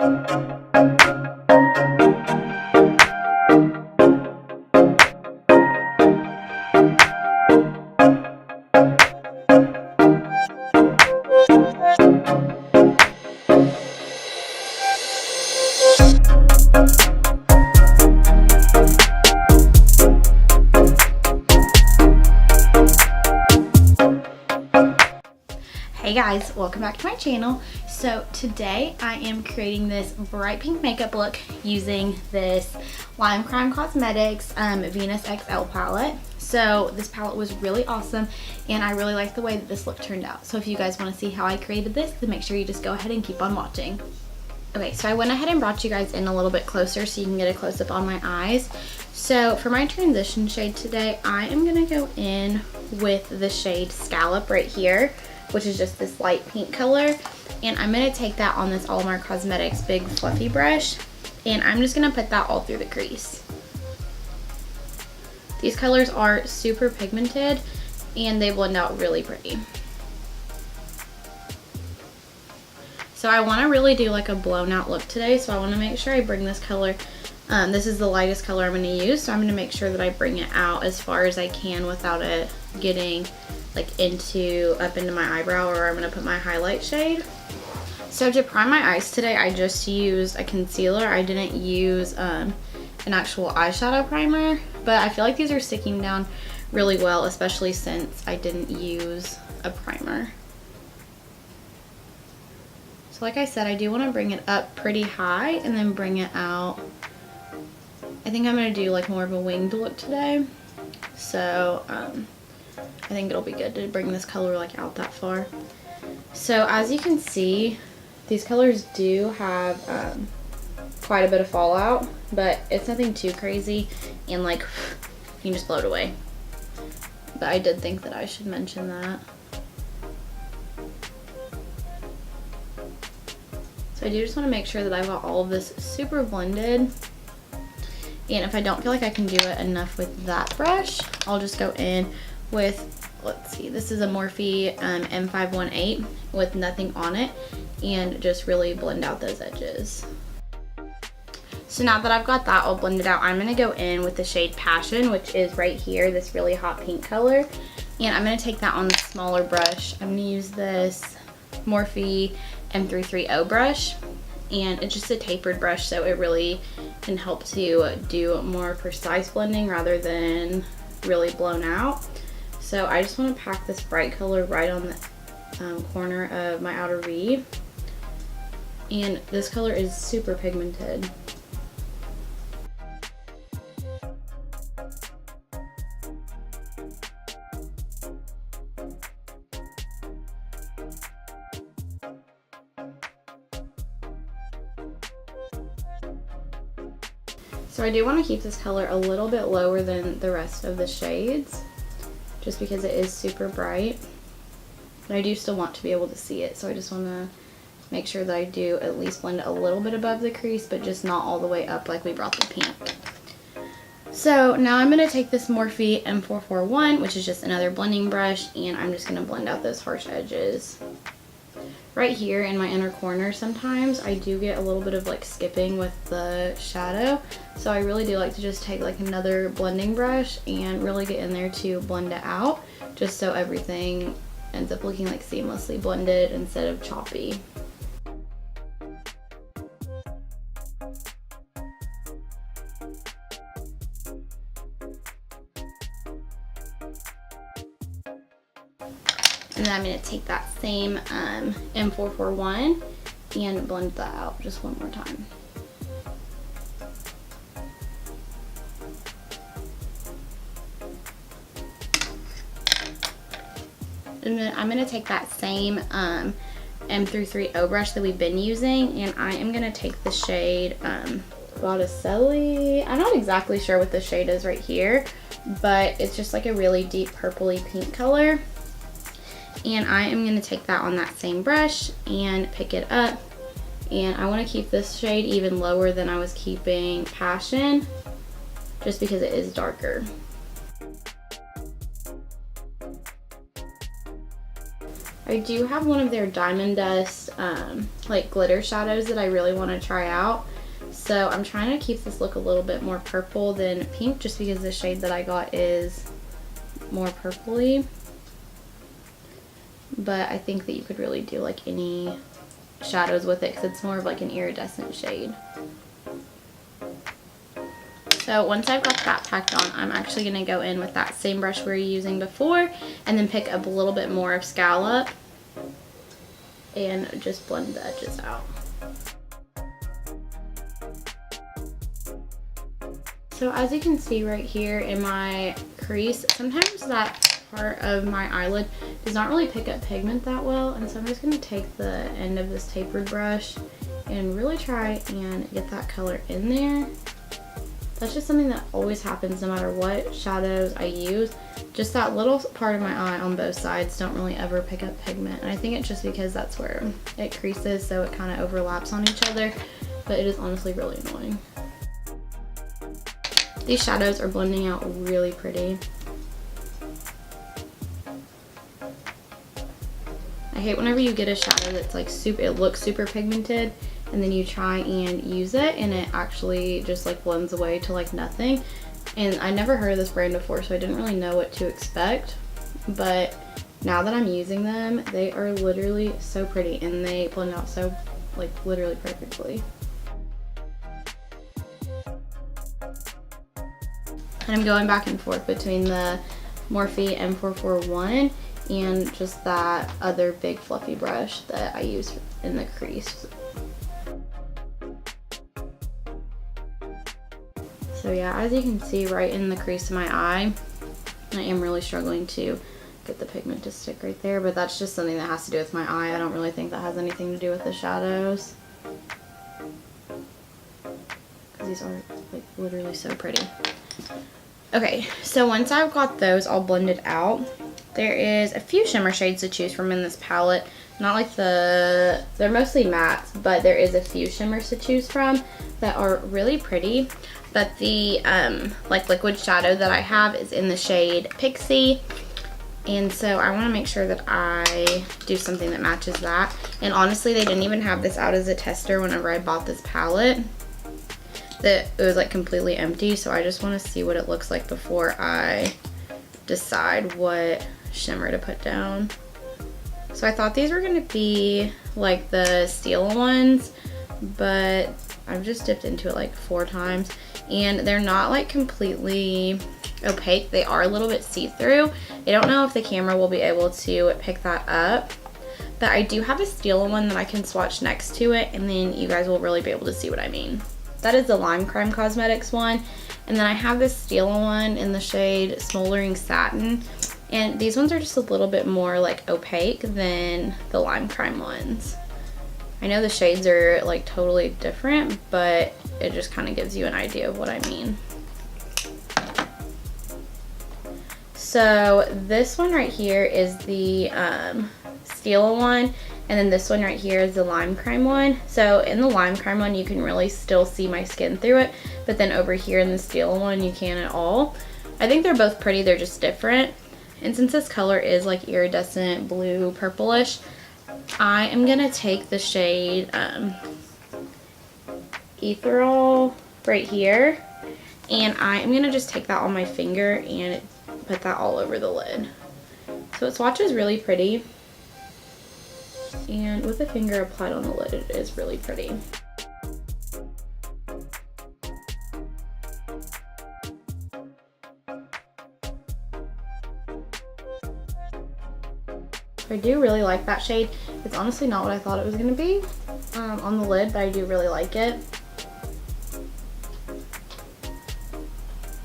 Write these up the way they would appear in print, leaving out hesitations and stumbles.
Hey guys, welcome back to my channel. So today I am creating this bright pink makeup look using this Lime Crime Cosmetics Venus XL palette. So this palette was really awesome and I really like the way that this look turned out. So if you guys want to see how I created this, then make sure you just go ahead and keep on watching. Okay, so I went ahead and brought you guys in a little bit closer so you can get a close-up on my eyes. So for my transition shade today, I am going to go in with the shade Scallop right here, which is just this light pink color. And I'm going to take that on this Allmar Cosmetics big fluffy brush. And I'm just going to put that all through the crease. These colors are super pigmented and they blend out really pretty. So I want to really do like a blown out look today. So I want to make sure I bring this color. This is the lightest color I'm going to use. So I'm going to make sure that I bring it out as far as I can without it getting like up into my eyebrow, or I'm going to put my highlight shade. So to prime my eyes today, I just used a concealer. I didn't use an actual eyeshadow primer, but I feel like these are sticking down really well, especially since I didn't use a primer. So like I said, I do want to bring it up pretty high and then bring it out. I think I'm going to do like more of a winged look today. So I think it'll be good to bring this color like out that far. So as you can see, these colors do have quite a bit of fallout, but it's nothing too crazy and like you can just blow it away. But I did think that I should mention that. So I do just want to make sure that I've got all of this super blended. And if I don't feel like I can do it enough with that brush, I'll just go in with, let's see, this is a Morphe M518 with nothing on it, and just really blend out those edges. So now that I've got that all blended out, I'm going to go in with the shade Passion, which is right here, this really hot pink color. And I'm going to take that on the smaller brush. I'm going to use this Morphe M330 brush. And it's just a tapered brush, so it really can help to do more precise blending rather than really blown out. So I just want to pack this bright color right on the corner of my outer V. And this color is super pigmented. So I do want to keep this color a little bit lower than the rest of the shades, just because it is super bright. But I do still want to be able to see it, so I just want to make sure that I do at least blend it a little bit above the crease, but just not all the way up like we brought the pink. So now I'm going to take this Morphe M441, which is just another blending brush, and I'm just going to blend out those harsh edges. Right here in my inner corner, sometimes I do get a little bit of like skipping with the shadow, so I really do like to just take like another blending brush and really get in there to blend it out, just so everything ends up looking like seamlessly blended instead of choppy. And then I'm going to take that same M441 and blend that out just one more time. And then I'm going to take that same M330 brush that we've been using, and I am going to take the shade Botticelli. I'm not exactly sure what the shade is right here, but it's just like a really deep purpley pink color. And I am going to take that on that same brush and pick it up. And I want to keep this shade even lower than I was keeping Passion, just because it is darker. I do have one of their Diamond Dust like glitter shadows that I really want to try out. So I'm trying to keep this look a little bit more purple than pink, just because the shade that I got is more purpley. But I think that you could really do like any shadows with it, because it's more of like an iridescent shade. So once I've got that packed on, I'm actually going to go in with that same brush we were using before, and then pick up a little bit more of Scallop and just blend the edges out. So as you can see right here in my crease, sometimes that part of my eyelid does not really pick up pigment that well, and so I'm just going to take the end of this tapered brush and really try and get that color in there. That's just something that always happens no matter what shadows I use. Just that little part of my eye on both sides don't really ever pick up pigment, and I think it's just because that's where it creases, so it kind of overlaps on each other, but it is honestly really annoying. These shadows are blending out really pretty. I hate whenever you get a shadow that's like it looks super pigmented, and then you try and use it and it actually just like blends away to like nothing. And I never heard of this brand before, so I didn't really know what to expect, but now that I'm using them, they are literally so pretty and they blend out so like literally perfectly. And I'm going back and forth between the Morphe M441 and just that other big fluffy brush that I use in the crease. So yeah, as you can see right in the crease of my eye, I am really struggling to get the pigment to stick right there, but that's just something that has to do with my eye. I don't really think that has anything to do with the shadows, because these are like literally so pretty. Okay, so once I've got those all blended out, there is a few shimmer shades to choose from in this palette. Not like they're mostly mattes, but there is a few shimmers to choose from that are really pretty. But the like liquid shadow that I have is in the shade Pixie, and so I want to make sure that I do something that matches that. And honestly, they didn't even have this out as a tester whenever I bought this palette. That it was like completely empty, so I just want to see what it looks like before I decide what shimmer to put down. So I thought these were going to be like the Stila ones, but I've just dipped into it like 4 times, and they're not like completely opaque. They are a little bit see-through. I don't know if the camera will be able to pick that up, but I do have a Stila one that I can swatch next to it, and then you guys will really be able to see what I mean. That is the Lime Crime Cosmetics one, and then I have this Stila one in the shade Smoldering Satin, and these ones are just a little bit more like opaque than the Lime Crime ones. I know the shades are like totally different, but it just kind of gives you an idea of what I mean. So this one right here is the Stila one, and then this one right here is the Lime Crime one. So in the Lime Crime one, you can really still see my skin through it, but then over here in the Stila one, you can't at all. I think they're both pretty, they're just different. And since this color is like iridescent blue purplish, I am gonna take the shade Ethereal right here, and I am gonna just take that on my finger and put that all over the lid. So it swatches really pretty, and with a finger applied on the lid, it is really pretty. I do really like that shade. It's honestly not what I thought it was going to be on the lid, but I do really like it.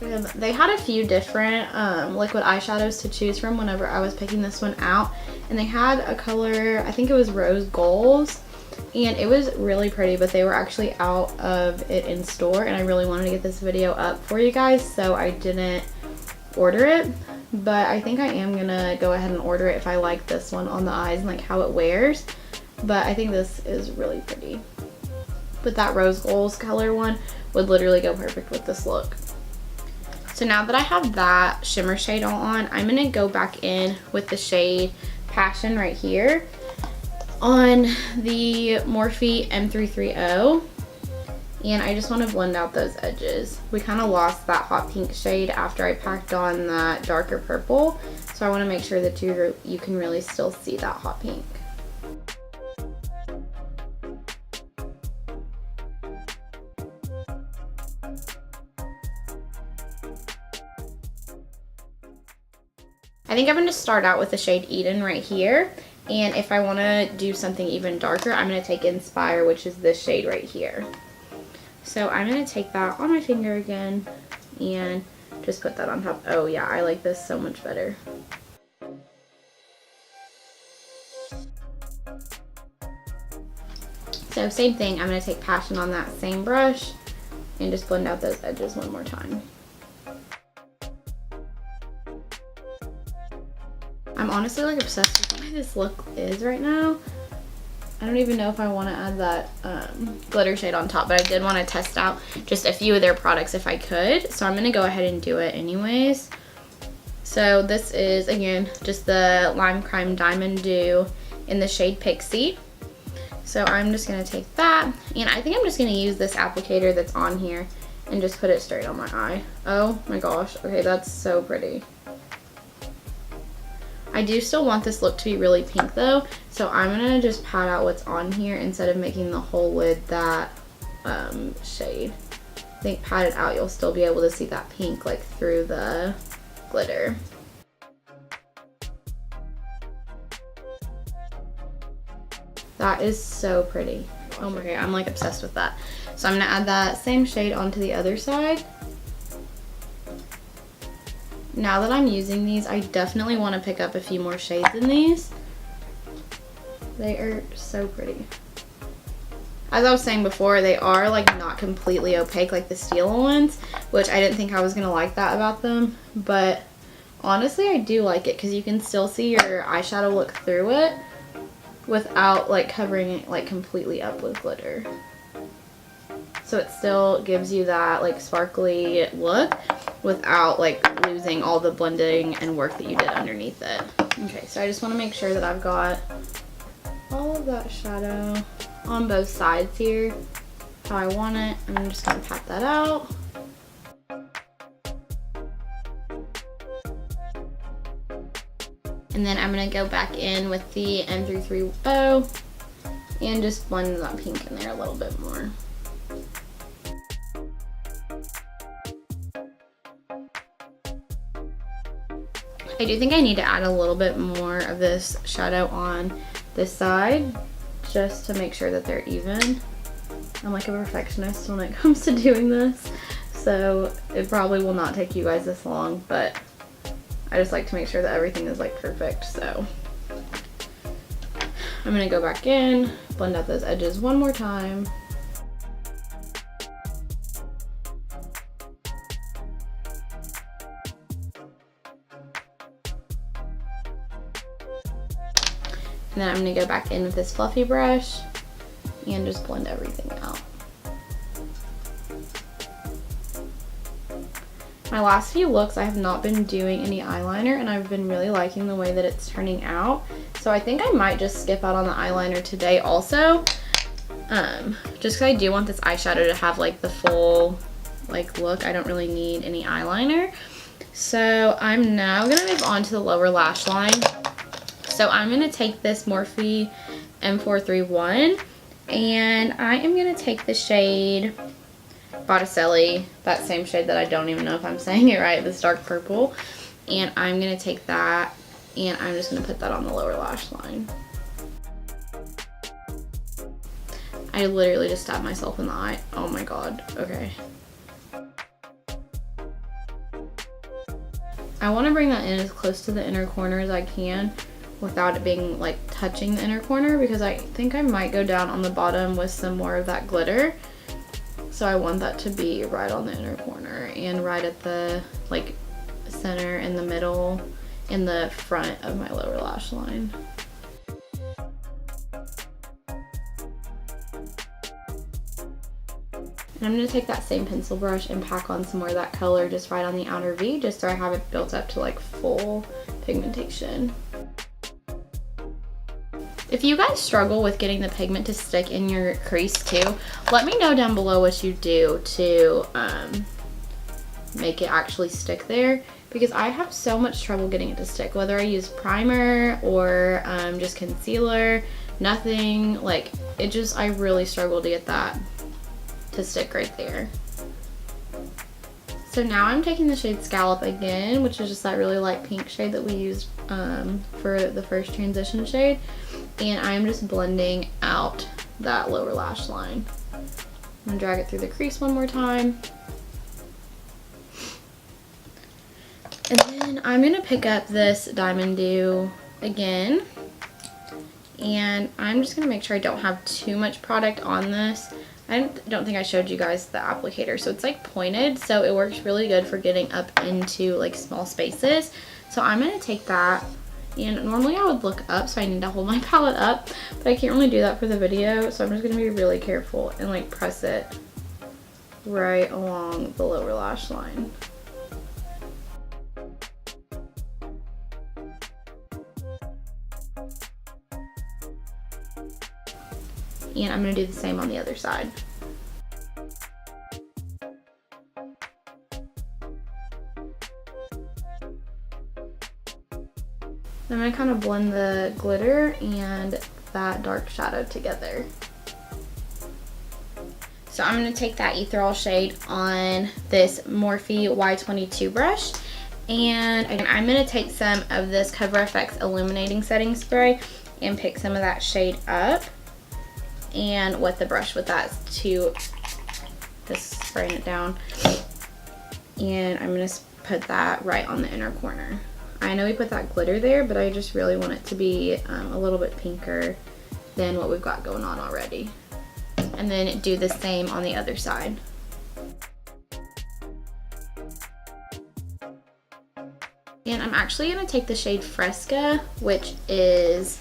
And they had a few different liquid eyeshadows to choose from whenever I was picking this one out, and they had a color, I think it was Rose Goals, and it was really pretty, but they were actually out of it in store, and I really wanted to get this video up for you guys, so I didn't order it. But I think I am gonna go ahead and order it if I like this one on the eyes and like how it wears. But I think this is really pretty. But that Rose Goals color one would literally go perfect with this look. So now that I have that shimmer shade all on, I'm gonna go back in with the shade Passion right here. on the Morphe M330. And I just want to blend out those edges. We kind of lost that hot pink shade after I packed on that darker purple. So I want to make sure that you can really still see that hot pink. I think I'm going to start out with the shade Eden right here. And if I want to do something even darker, I'm going to take Inspire, which is this shade right here. So I'm going to take that on my finger again and just put that on top. Oh yeah, I like this so much better. So same thing, I'm going to take Passion on that same brush and just blend out those edges one more time. I'm honestly like obsessed with the way this look is right now. I don't even know if I want to add that glitter shade on top, but I did want to test out just a few of their products if I could. So I'm going to go ahead and do it anyways. So this is, again, just the Lime Crime Diamond Dew in the shade Pixie. So I'm just going to take that, and I think I'm just going to use this applicator that's on here and just put it straight on my eye. Oh my gosh, okay, that's so pretty. I do still want this look to be really pink though, so I'm gonna just pat out what's on here instead of making the whole lid that shade. I think pat it out, you'll still be able to see that pink like through the glitter. That is so pretty. Oh my god, I'm like obsessed with that. So I'm gonna add that same shade onto the other side. Now that I'm using these, I definitely want to pick up a few more shades in these. They are so pretty. As I was saying before, they are like not completely opaque like the Stila ones, which I didn't think I was going to like that about them. But honestly, I do like it because you can still see your eyeshadow look through it without like covering it like completely up with glitter. So it still gives you that like sparkly look without like losing all the blending and work that you did underneath it. Okay, so I just want to make sure that I've got all of that shadow on both sides here how I want it. I'm just going to pat that out. And then I'm going to go back in with the M330 and just blend that pink in there a little bit more. I do think I need to add a little bit more of this shadow on this side just to make sure that they're even. I'm like a perfectionist when it comes to doing this, so it probably will not take you guys this long, but I just like to make sure that everything is like perfect. So I'm gonna go back in, blend out those edges one more time. And then I'm going to go back in with this fluffy brush and just blend everything out. My last few looks, I have not been doing any eyeliner, and I've been really liking the way that it's turning out. So I think I might just skip out on the eyeliner today also. Just because I do want this eyeshadow to have like the full like look. I don't really need any eyeliner. So I'm now going to move on to the lower lash line. So I'm going to take this Morphe M431 and I am going to take the shade Botticelli, that same shade that I don't even know if I'm saying it right, this dark purple, and I'm going to take that and I'm just going to put that on the lower lash line. I literally just stabbed myself in the eye. Oh my god. Okay. I want to bring that in as close to the inner corner as I can without it being like touching the inner corner, because I think I might go down on the bottom with some more of that glitter. So I want that to be right on the inner corner and right at the like center in the middle in the front of my lower lash line. And I'm going to take that same pencil brush and pack on some more of that color just right on the outer V, just so I have it built up to like full pigmentation. If you guys struggle with getting the pigment to stick in your crease too, let me know down below what you do to make it actually stick there, because I have so much trouble getting it to stick, whether I use primer or just concealer, nothing, like it just, I really struggle to get that to stick right there. So now I'm taking the shade Scallop again, which is just that really light pink shade that we used for the first transition shade, and I'm just blending out that lower lash line. I'm gonna drag it through the crease one more time. And then I'm gonna pick up this Diamond Dew again, and I'm just gonna make sure I don't have too much product on this. I don't think I showed you guys the applicator, so it's like pointed, so it works really good for getting up into like small spaces. So I'm gonna take that, and normally I would look up, so I need to hold my palette up, but I can't really do that for the video, so I'm just gonna be really careful and like press it right along the lower lash line. And I'm gonna do the same on the other side. I'm gonna kind of blend the glitter and that dark shadow together. So I'm gonna take that ethereal shade on this Morphe Y22 brush, and I'm gonna take some of this Cover FX Illuminating Setting Spray and pick some of that shade up and wet the brush with that to just spraying it down. And I'm gonna put that right on the inner corner. I know we put that glitter there, but I just really want it to be a little bit pinker than what we've got going on already. And then do the same on the other side. And I'm actually gonna take the shade Fresca, which is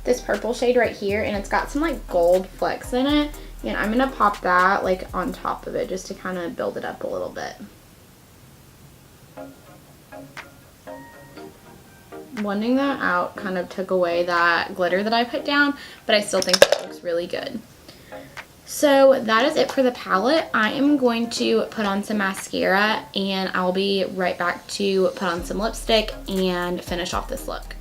this purple shade right here, and it's got some like gold flecks in it, and I'm gonna pop that like on top of it just to kind of build it up a little bit. Blending that out kind of took away that glitter that I put down, but I still think it looks really good. So that is it for the palette. I am going to put on some mascara, and I'll be right back to put on some lipstick and finish off this look.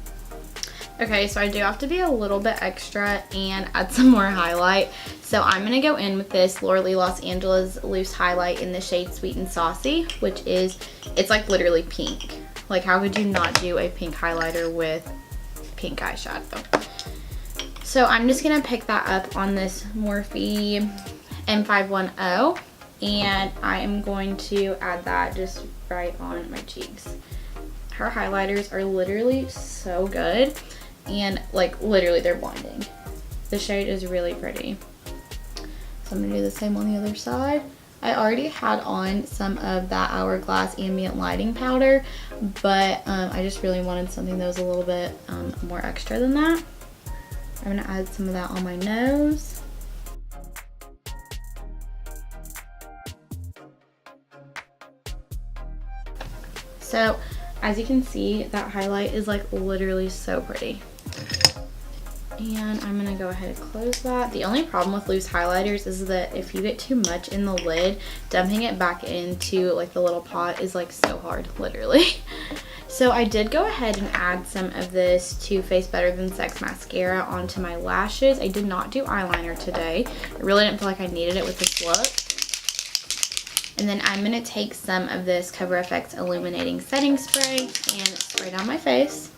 Okay, so I do have to be a little bit extra and add some more highlight. So I'm gonna go in with this Laura Lee Los Angeles loose highlight in the shade Sweet and Saucy, which is, it's like literally pink. Like, how could you not do a pink highlighter with pink eyeshadow? So I'm just gonna pick that up on this Morphe M510, and I am going to add that just right on my cheeks. Her highlighters are literally so good, and like literally they're blinding. The shade is really pretty. So I'm gonna do the same on the other side. I already had on some of that Hourglass ambient lighting powder, but I just really wanted something that was a little bit more extra than that. I'm gonna add some of that on my nose. So as you can see, that highlight is like literally so pretty. And I'm gonna go ahead and close that. The only problem with loose highlighters is that if you get too much in the lid, dumping it back into like the little pot is like so hard, literally. So I did go ahead and add some of this Too Faced Better Than Sex mascara onto my lashes. I did not do eyeliner today. I really didn't feel like I needed it with this look. And then I'm gonna take some of this Cover FX Illuminating Setting Spray and spray down my face.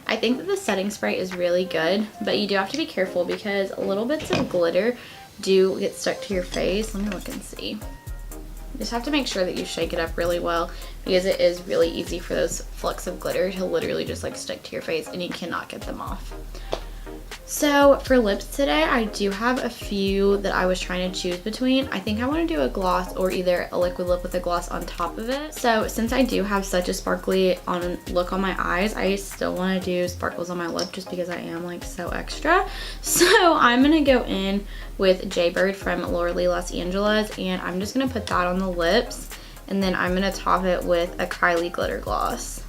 I think that the setting spray is really good, but you do have to be careful because little bits of glitter do get stuck to your face. Let me look and see. You just have to make sure that you shake it up really well, because it is really easy for those flecks of glitter to literally just like stick to your face and you cannot get them off. So for lips today, I do have a few that I was trying to choose between. I think I want to do a gloss or either a liquid lip with a gloss on top of it. So since I do have such a sparkly look on my eyes, I still want to do sparkles on my lip just because I am like so extra. So I'm going to go in with Jaybird from Laura Lee Los Angeles, and I'm just going to put that on the lips. And then I'm gonna top it with a Kylie glitter gloss.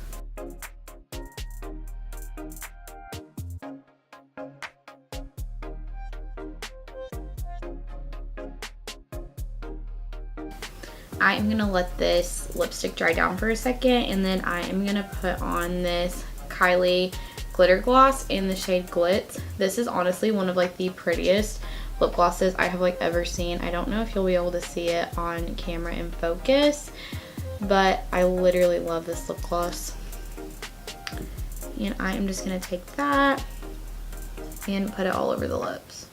I am gonna let this lipstick dry down for a second, and then I am gonna put on this Kylie glitter gloss in the shade Glitz. This is honestly one of like the prettiest lip glosses I have like ever seen. I don't know if you'll be able to see it on camera in focus, but I literally love this lip gloss. And I am just gonna take that and put it all over the lips.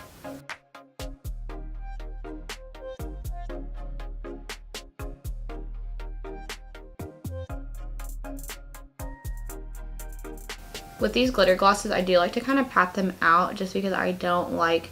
With these glitter glosses, I do like to kind of pat them out just because I don't like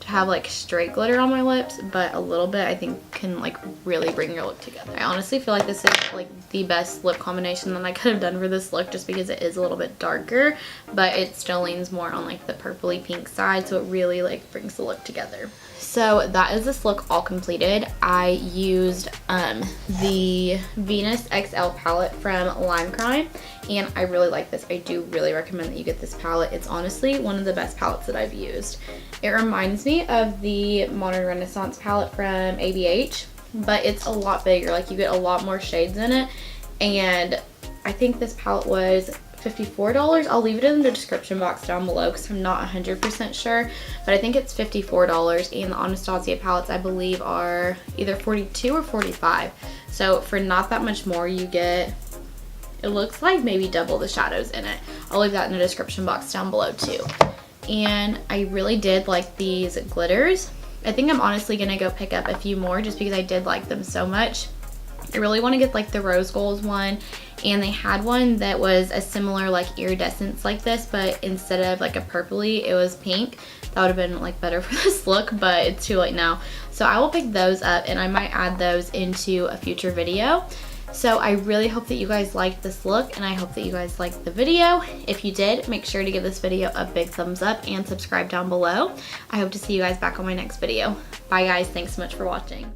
to have like straight glitter on my lips, but a little bit I think can like really bring your look together. I honestly feel like this is like the best lip combination that I could have done for this look, just because it is a little bit darker, but it still leans more on like the purpley pink side, so it really like brings the look together. So that is this look all completed. I used the Venus XL palette from Lime Crime, and I really like this. I do really recommend that you get this palette. It's honestly one of the best palettes that I've used. It reminds me of the Modern Renaissance palette from ABH, but it's a lot bigger. Like, you get a lot more shades in it, and I think this palette was $54. I'll leave it in the description box down below because I'm not 100% sure, but I think it's $54, and the Anastasia palettes I believe are either $42 or $45. So for not that much more, you get, it looks like maybe double the shadows in it. I'll leave that in the description box down below too. And I really did like these glitters. I think I'm honestly gonna go pick up a few more just because I did like them so much. I really want to get like the rose gold one, and they had one that was a similar like iridescence like this, but instead of like a purpley, it was pink. That would have been like better for this look, but it's too late now. So I will pick those up, and I might add those into a future video. So I really hope that you guys liked this look, and I hope that you guys liked the video. If you did, make sure to give this video a big thumbs up and subscribe down below. I hope to see you guys back on my next video. Bye guys, thanks so much for watching.